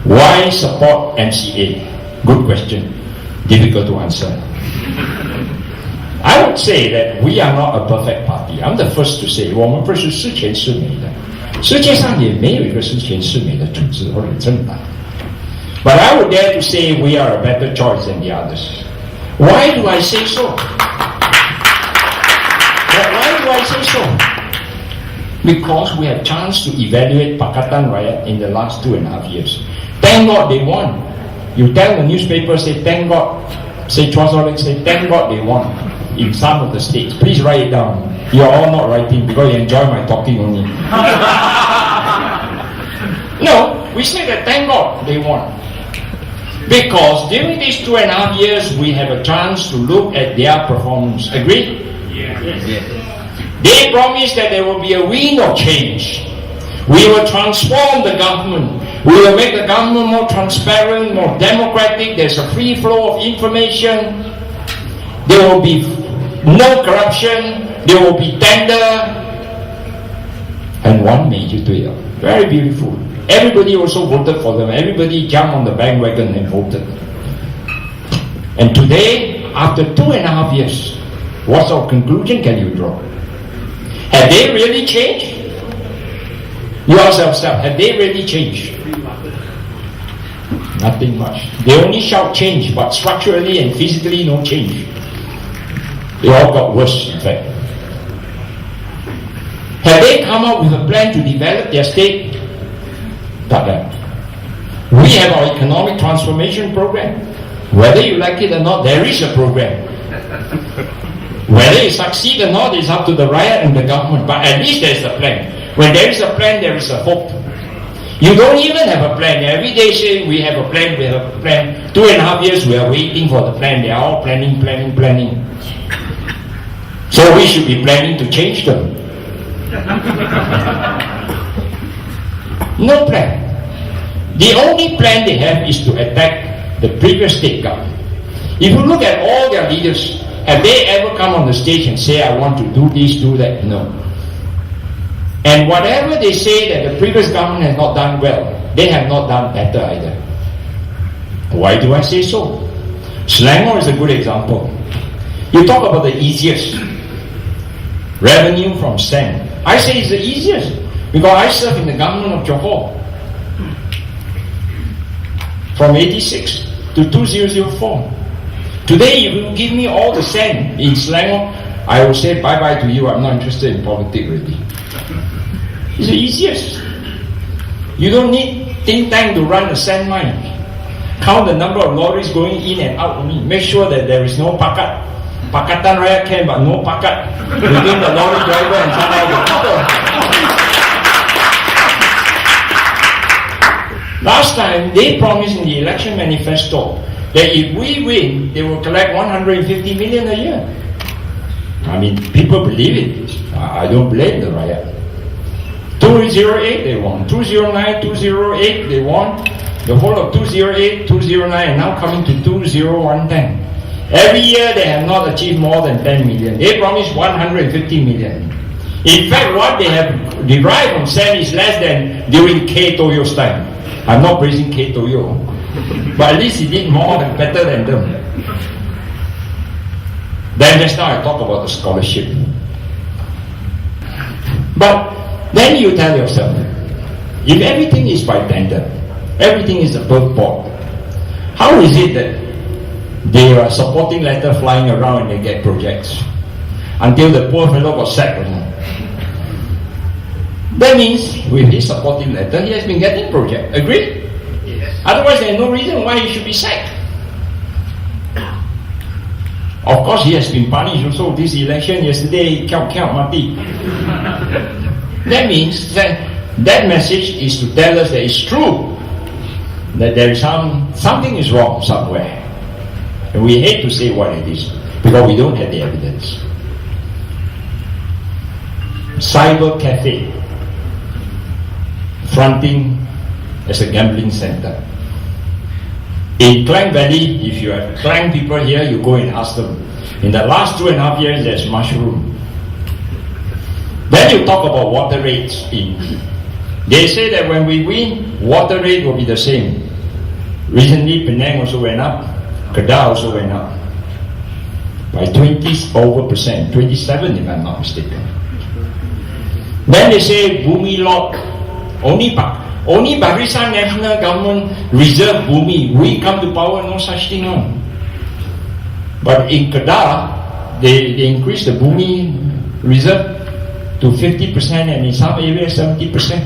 Why support MCA? Good question. Difficult to answer. I would say that we are not a perfect party. I'm the first to say, 我们不是十全十美的，世界上也没有一个十全十美的组织或者政党。But I would dare to say we are a better choice than the others. Why do I say so? Why do I say so? Because we have chance to evaluate Pakatan riot in the last 2.5 years. Thank God they won. You tell the newspaper, say thank God. Say Chua say thank God they won in some of the states. Please write it down. You are all not writing because you enjoy my talking only. No, we say that thank God they won. Because during these 2.5 years, we have a chance to look at their performance. Agree? Yes. They promised that there will be a wind of change. We will transform the government. We will make the government more transparent, more democratic. There's a free flow of information. There will be no corruption. There will be tender. And one major deal. Very beautiful. Everybody also voted for them. Everybody jumped on the bandwagon and voted. And today, after 2.5 years, what sort of conclusion can you draw? Have they really changed? You ask yourself, have they really changed? Nothing much. They only shout change, but structurally and physically no change. They all got worse, in fact. Have they come up with a plan to develop their state? We have our economic transformation program. Whether you like it or not, there is a program. Whether you succeed or not is up to the riot and the government, but at least there is a plan. When there is a plan, there is a hope. You don't even have a plan. Every day say we have a plan, we have a plan. 2.5 years we are waiting for the plan. They are all planning. So we should be planning to change them. No plan. The only plan they have is to attack the previous state government. If you look at all their leaders, have they ever come on the stage and say, I want to do this, do that? No. And whatever they say that the previous government has not done well, they have not done better either. Why do I say so? Selangor is a good example. You talk about the easiest. Revenue from sand. I say it's the easiest because I served in the government of Johor from 86 to 2004. Today, if you give me all the sand in Selangor, I will say bye-bye to you. I'm not interested in politics already. It's the easiest. You don't need think tank to run a sand mine. Count the number of lorries going in and out only. Make sure that there is no pakat. Pakatan Raya can, but no pakat between the lorry driver and somehow the people. Last time, they promised in the election manifesto that if we win, they will collect 150 million a year. I mean, people believe it. I don't blame the riot. 2008 they won. 2009, 2008 they won. The whole of 2008, 2009, and now coming to 2010. Every year they have not achieved more than 10 million. They promised 150 million. In fact, what they have derived from sand is less than during K. Toyo's time. I'm not praising K. Toyo, but at least he did more and better than them. Then just now I talk about the scholarship. But then you tell yourself, if everything is by tender, everything is above board, how is it that they are supporting letter flying around and they get projects until the poor fellow got sacked? That means with his supporting letter, he has been getting project. Agree? Yes. Otherwise, there is no reason why he should be sacked. Of course, he has been punished also this election. Yesterday, mati. That means that message is to tell us that it's true that there is something is wrong somewhere. And we hate to say what it is because we don't have the evidence. Cyber cafe fronting as a gambling center. In Klang Valley, if you have Klang people here, you go and ask them. In the last 2.5 years, there's mushroom. Then you talk about water rates. They say that when we win, water rate will be the same. Recently, Penang also went up. Kedah also went up by 20% over, 27 if I'm not mistaken. Then they say Bumi lot, only Barisan National Government reserve Bumi. We come to power, no such thing on. But in Kedah, they increased the Bumi reserve to 50% and in some areas 70%.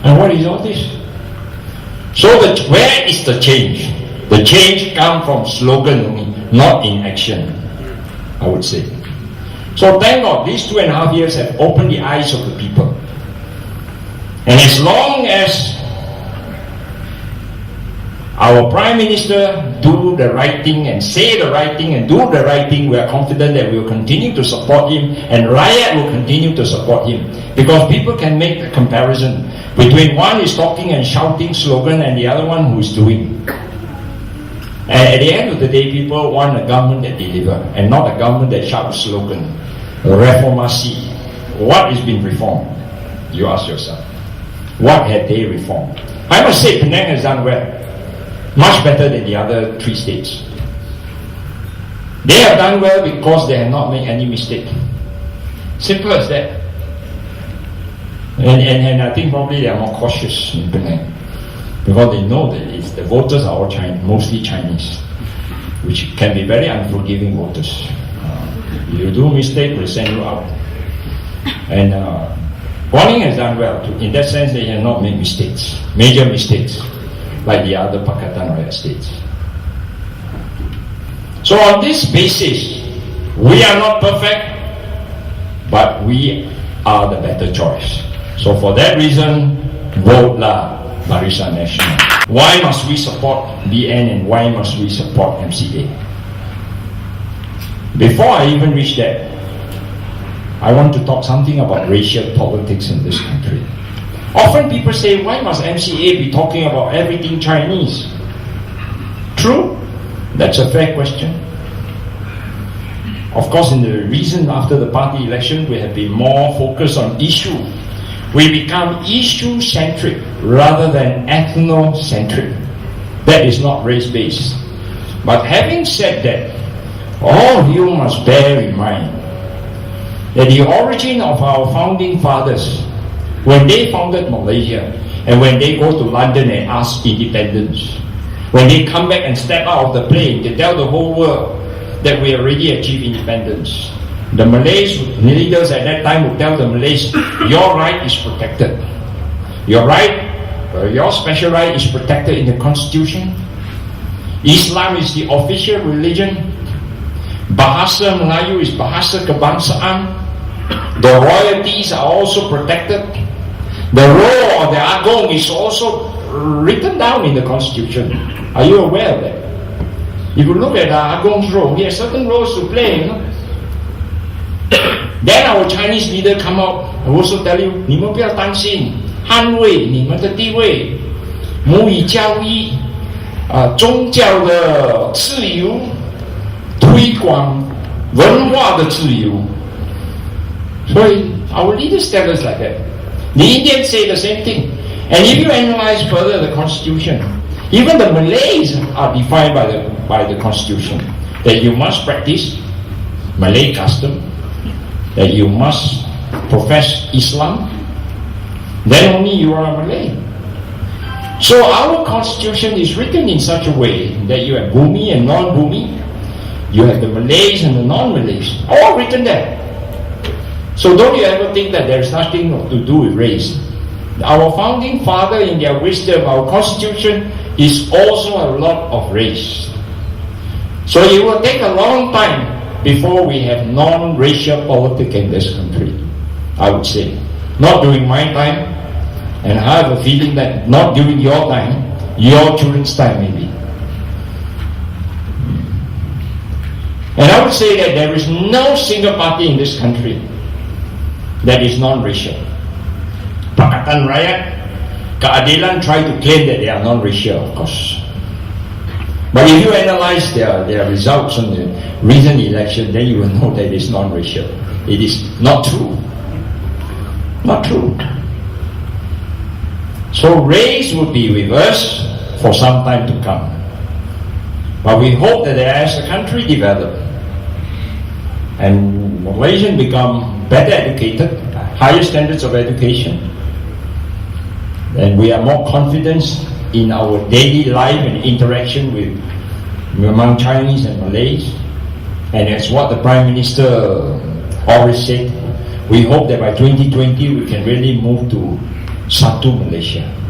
And what is all this? So where is the change? The change comes from slogan only, not in action, I would say. So thank God, these 2.5 years have opened the eyes of the people. And as long as our Prime Minister do the right thing and say the right thing and do the right thing, we are confident that we will continue to support him and Rakyat will continue to support him. Because people can make the comparison between one is talking and shouting slogan and the other one who is doing. And at the end of the day, people want a government that delivers and not a government that shouts slogan. Reformasi. What has been reformed? You ask yourself. What have they reformed? I must say Penang has done well. Much better than the other 3 states. They have done well because they have not made any mistake. Simple as that. And I think probably they are more cautious in Penang. Because they know that the voters are all mostly Chinese, which can be very unforgiving voters. You do mistake, we'll send you out. And Guangdong has done well too. In that sense, they have not made mistakes, major mistakes, like the other Pakatan Raya states. So on this basis, we are not perfect, but we are the better choice. So for that reason, vote lah Barisan Nasional. Why must we support BN and why must we support MCA? Before I even reach that, I want to talk something about racial politics in this country. Often people say, why must MCA be talking about everything Chinese? True, that's a fair question. Of course, in the recent after the party election, we have been more focused on issue. We become issue-centric rather than ethno-centric. That is not race-based. But having said that, all of you must bear in mind that the origin of our founding fathers, when they founded Malaysia, and when they go to London and ask independence, when they come back and step out of the plane, they tell the whole world that we already achieved independence. The Malays leaders at that time would tell the Malays, your right is protected. Your right, your special right is protected in the constitution. Islam is the official religion. Bahasa Melayu is bahasa kebangsaan. The royalties are also protected. The role of the Agong is also written down in the constitution. Are you aware of that? If you look at the Agong's role, he has certain roles to play, you know? Then our Chinese leader come out and also tell you, 你们不要担心，捍卫你们的地位，母语教育，宗教的自由，推广文化的自由。所以 our leaders tell us like that. The Indians say the same thing. And if you analyze further the constitution, even the Malays are defined by the constitution that you must practice Malay custom, that you must profess Islam, then only you are a Malay. So our constitution is written in such a way that you have Bumi and non-Bumi, you have the Malays and the non-Malays, all written there. So don't you ever think that there is nothing to do with race. Our founding father, in their wisdom, our constitution is also a lot of race. So it will take a long time before we have non-racial politics in this country, I would say. Not during my time, and I have a feeling that not during your time, your children's time maybe. And I would say that there is no single party in this country that is non-racial. Pakatan Rakyat, Keadilan try to claim that they are non-racial, of course. But if you analyze their results on the recent election, then you will know that it is non-racial. It is not true. Not true. So race would be with us for some time to come. But we hope that as the country develops and Malaysians become better educated, higher standards of education, then we are more confident in our daily life and interaction with among Chinese and Malays. And as what the Prime Minister always said, we hope that by 2020 we can really move to Satu Malaysia.